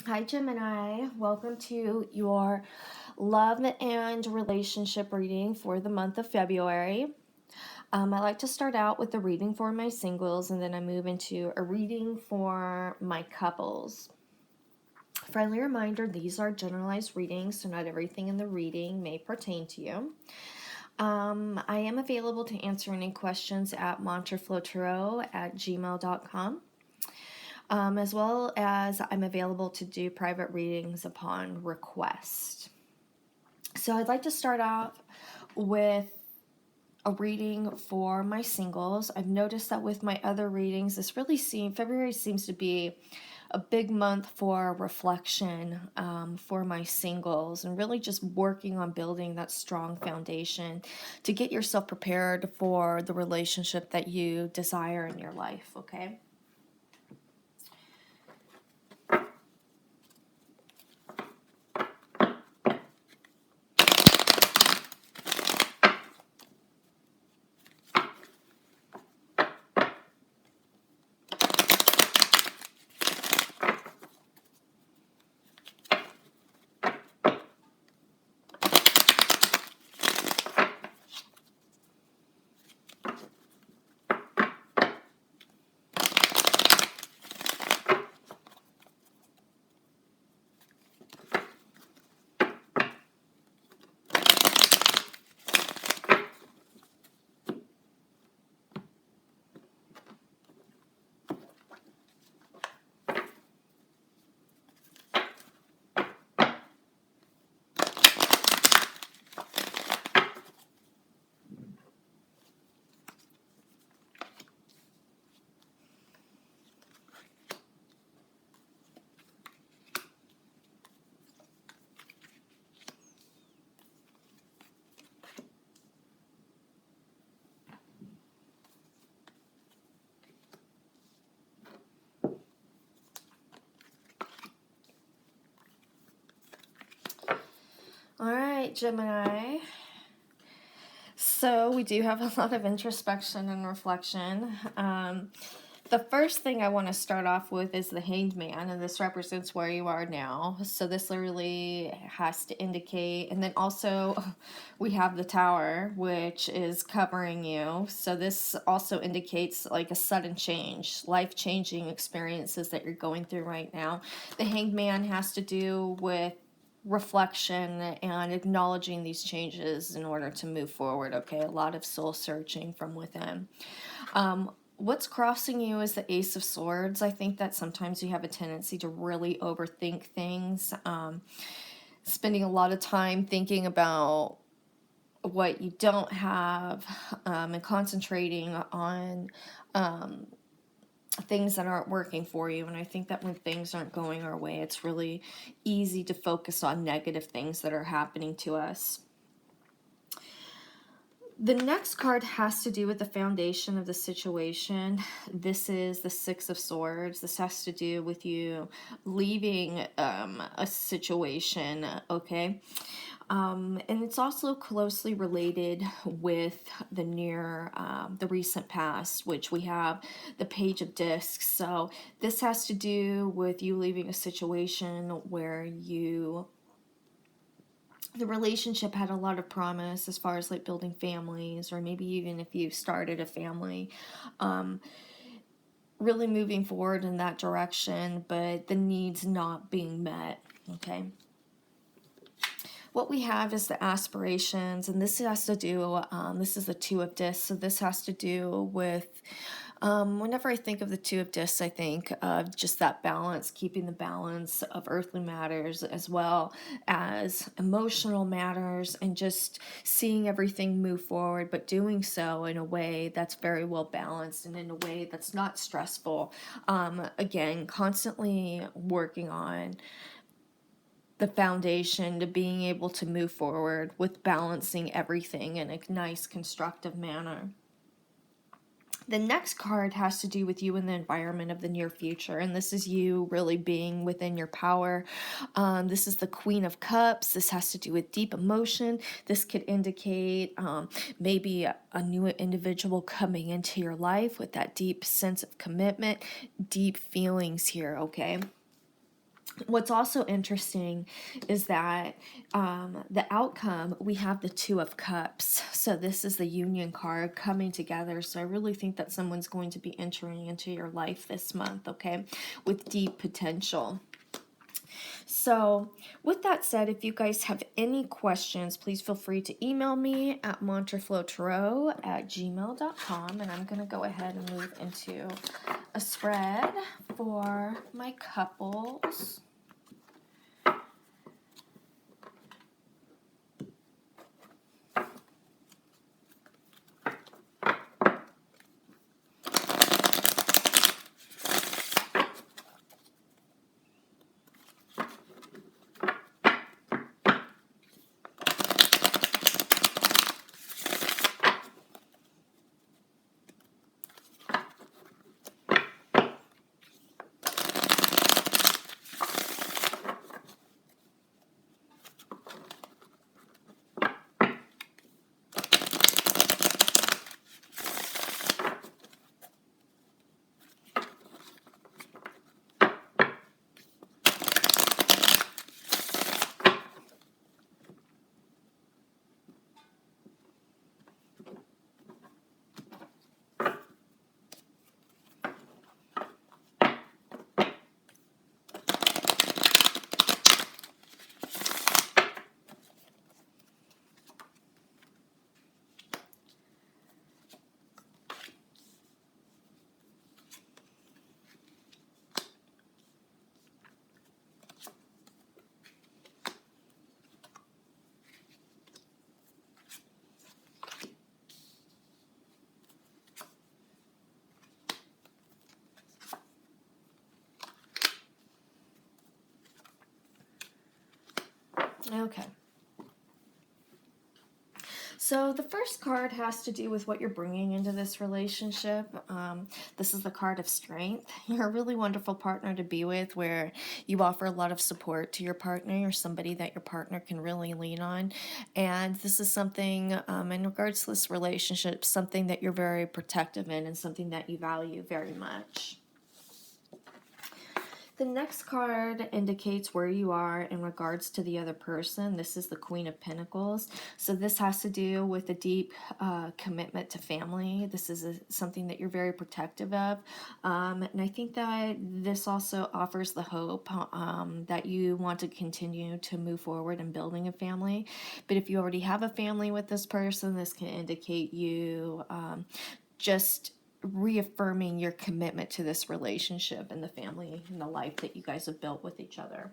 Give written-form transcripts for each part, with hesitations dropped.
Hi, Gemini. Welcome to your love and relationship reading for the month of February. I like to start out with a reading for my singles and then I move into a reading for my couples. Friendly reminder, these are generalized readings, so not everything in the reading may pertain to you. I am available to answer any questions at mantraflowtarot@gmail.com. As well as I'm available to do private readings upon request. So I'd like to start off with a reading for my singles. I've noticed that with my other readings, February seems to be a big month for reflection for my singles and really just working on building that strong foundation to get yourself prepared for the relationship that you desire in your life, okay? All right, Gemini. So we do have a lot of introspection and reflection. The first thing I want to start off with is the Hanged Man, and this represents where you are now. So this literally has to indicate, and then also we have the Tower, which is covering you. So this also indicates like a sudden change, life-changing experiences that you're going through right now. The Hanged Man has to do with reflection and acknowledging these changes in order to move forward, okay? A lot of soul searching from within. What's crossing you is the Ace of Swords. I think that sometimes you have a tendency to really overthink things, spending a lot of time thinking about what you don't have, and concentrating on things that aren't working for you. And I think that when things aren't going our way, it's really easy to focus on negative things that are happening to us. The next card has to do with the foundation of the situation. This is the Six of Swords. This has to do with you leaving a situation, okay? And it's also closely related with the recent past, which we have the Page of Discs. So this has to do with you leaving a situation where the relationship had a lot of promise as far as like building families, or maybe even if you started a family, really moving forward in that direction, but the needs not being met, okay? What we have is the aspirations, and this has to do, this is the Two of Discs, so this has to do with, whenever I think of the Two of Discs, I think of just that balance, keeping the balance of earthly matters as well as emotional matters, and just seeing everything move forward, but doing so in a way that's very well balanced and in a way that's not stressful. Again, constantly working on the foundation to being able to move forward with balancing everything in a nice, constructive manner. The next card has to do with you and the environment of the near future, and this is you really being within your power. This is the Queen of Cups. This has to do with deep emotion. This could indicate maybe a new individual coming into your life with that deep sense of commitment, deep feelings here, okay? What's also interesting is that the outcome, we have the Two of Cups. So this is the union card coming together. So I really think that someone's going to be entering into your life this month, okay, with deep potential. So with that said, if you guys have any questions, please feel free to email me at mantraflowtarot@gmail.com, and I'm going to go ahead and move into a spread for my couples. Okay. So the first card has to do with what you're bringing into this relationship. This is the card of strength. You're a really wonderful partner to be with, where you offer a lot of support to your partner. You're somebody that your partner can really lean on. And this is something, in regards to this relationship, something that you're very protective in and something that you value very much. The next card indicates where you are in regards to the other person. This is the Queen of Pentacles. So this has to do with a deep commitment to family. This is something that you're very protective of. And I think that this also offers the hope that you want to continue to move forward in building a family. But if you already have a family with this person, this can indicate you just reaffirming your commitment to this relationship and the family and the life that you guys have built with each other.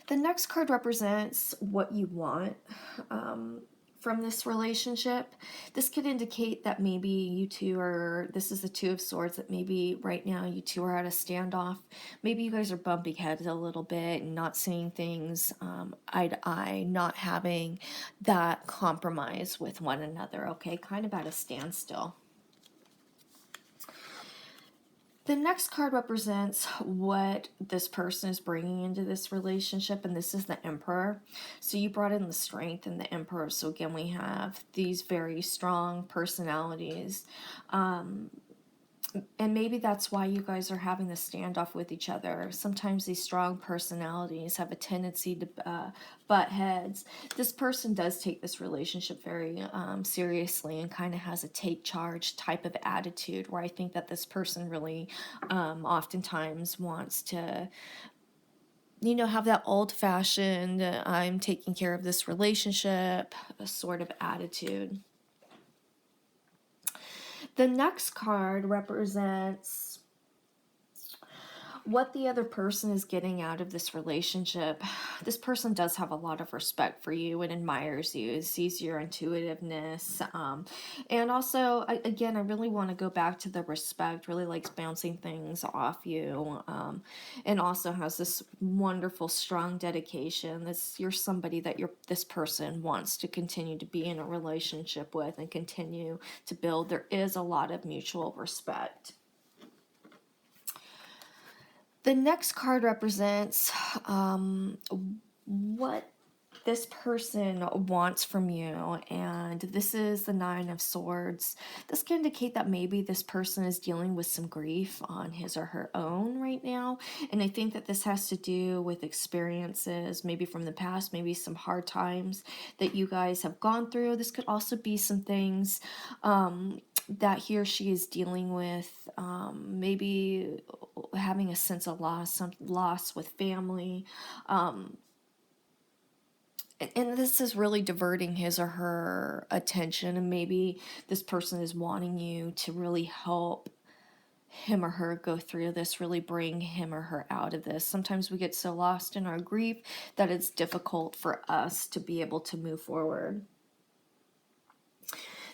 The next card represents what you want from this relationship. This could indicate that maybe you two are, this is the Two of Swords, that maybe right now you two are at a standoff. Maybe you guys are bumping heads a little bit and not seeing things eye to eye, not having that compromise with one another, okay? Kind of at a standstill. The next card represents what this person is bringing into this relationship, and this is the Emperor. So you brought in the strength and the Emperor. So again, we have these very strong personalities. And maybe that's why you guys are having this standoff with each other. Sometimes these strong personalities have a tendency to butt heads. This person does take this relationship very seriously and kind of has a take charge type of attitude, where I think that this person really oftentimes wants to, you know, have that old-fashioned, I'm taking care of this relationship sort of attitude. The next card represents what the other person is getting out of this relationship. This person does have a lot of respect for you and admires you, sees your intuitiveness. And also, again, I really want to go back to the respect, really likes bouncing things off you. And also has this wonderful, strong dedication. You're somebody that this person wants to continue to be in a relationship with and continue to build. There is a lot of mutual respect. The next card represents what this person wants from you, and this is the Nine of Swords. This can indicate that maybe this person is dealing with some grief on his or her own right now, and I think that this has to do with experiences, maybe from the past, maybe some hard times that you guys have gone through. This could also be some things that he or she is dealing with, maybe having a sense of loss, some loss with family. And this is really diverting his or her attention, and maybe this person is wanting you to really help him or her go through this, really bring him or her out of this. Sometimes we get so lost in our grief that it's difficult for us to be able to move forward.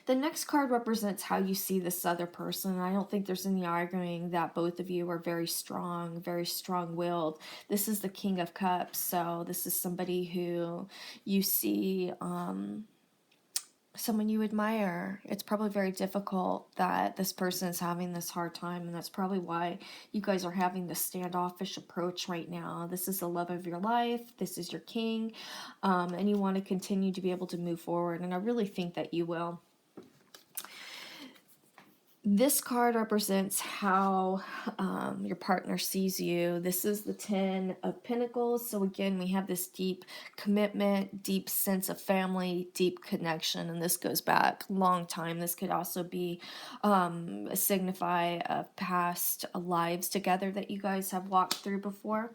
The next card represents how you see this other person. I don't think there's any arguing that both of you are very strong-willed. This is the King of Cups, so this is somebody who you see, someone you admire. It's probably very difficult that this person is having this hard time, and that's probably why you guys are having this standoffish approach right now. This is the love of your life. This is your king, and you want to continue to be able to move forward, and I really think that you will. This card represents how your partner sees you. This is the Ten of Pentacles. So again, we have this deep commitment, deep sense of family, deep connection, and this goes back a long time. This could also be signify past lives together that you guys have walked through before.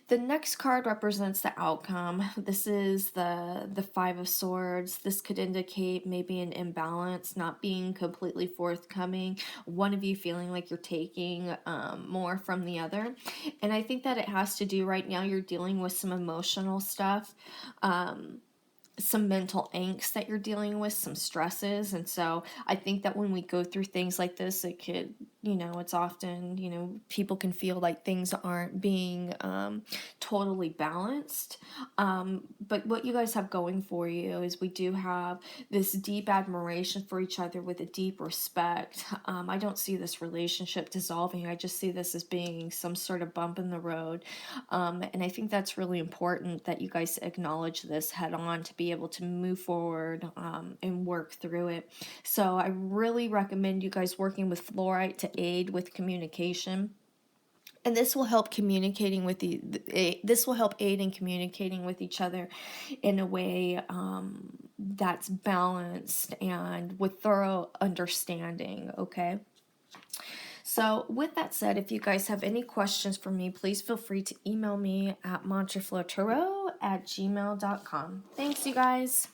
The next card represents the outcome. This is the Five of Swords. This could indicate maybe an imbalance, not being completely forthcoming, one of you feeling like you're taking more from the other. And I think that it has to do right now, you're dealing with some emotional stuff, some mental angst that you're dealing with, some stresses. And so I think that when we go through things like this, it could, it's often, people can feel like things aren't being totally balanced. But what you guys have going for you is we do have this deep admiration for each other with a deep respect. I don't see this relationship dissolving. I just see this as being some sort of bump in the road. And I think that's really important that you guys acknowledge this head on to be able to move forward and work through it. So I really recommend you guys working with fluorite to aid with communication. And this will help communicating with this will help aid in communicating with each other in a way that's balanced and with thorough understanding, okay? So with that said, if you guys have any questions for me, please feel free to email me at mantraflowtarot@gmail.com. Thanks, you guys.